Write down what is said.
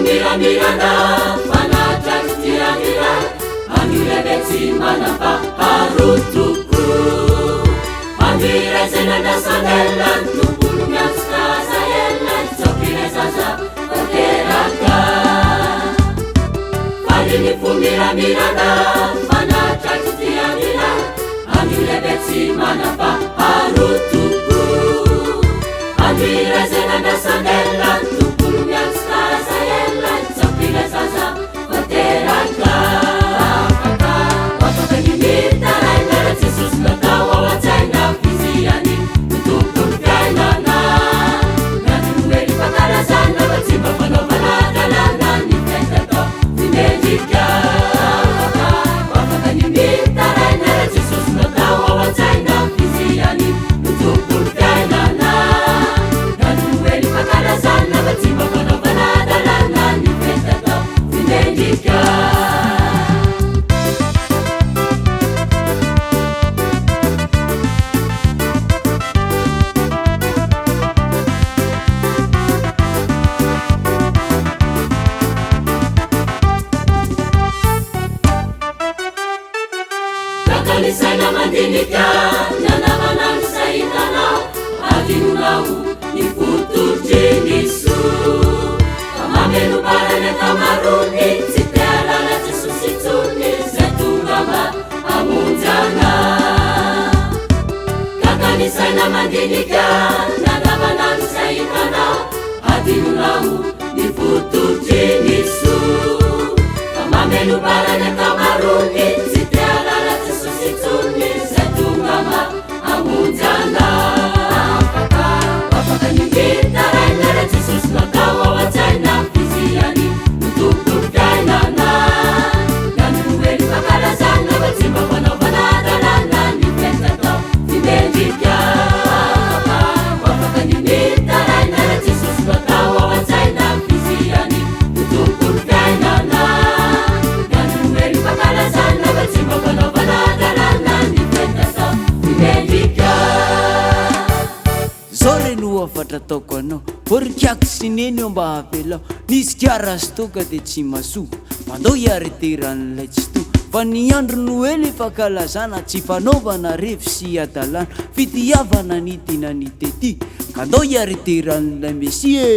miramirana fanatratritianira anirebetsy manam-paharotoko andirezenandasanella tompolo miantsikaza ela tsaokirezaza oteraka faliny fo miramirana fanatratritianira anirebetsy manam-paharotoko andirezenandasanella tompolo miantsikaza ela tsaokirezaza oteraka afaka nimitarainara Jesosy natao ao an-tsaina fiziany tompony fiainana natinoely fankalazana fa tsy mba fanaovana dalàna ny fiainatao fimendrika afaka nimitarainara Jesosy natao ao an-tsaina fiziany tompony fiainana natinoely fankalazana fa tsy mba fanaovana dalàna ny fiainatao fimendrika. Kakalisaina mandinika nanamanano sa Isan'ireo adinonao ny fototriniso mameno barany akamarony tsy te alala Jesosy itsony zay tonga mba hamonjana kakalisaina mandinika nanamanano sa Isan'ireo adinonao ny fototriniso mameno barany akamarony tsy te alala Jesosy itsony zay tonga mba hamonjana afaka nimitarainara Jesosy natao ao an-tsaina fiziany tompony fiainana naninoely fankalazana fa tsy mba fanaovana dalàna ny fiainatao fimendrika afaka nimitarainara Jesosy natao ao an-tsaina fiziany tompony fiainana naninoely fankalazana fa tsy mba fanaovana dalàna ny fiainatao fimendrika. Zao reno afatra ataoko anao orikiako sineny eo mba havelao nisy kiara sy toka de tsy masoa mandao hiariteran'ilay tsy to fa ny andro noely fankalazana tsy fanaovana revy sy adalàna fitiavana ny tena ny tety ka andao hiariteran'ilay mesie.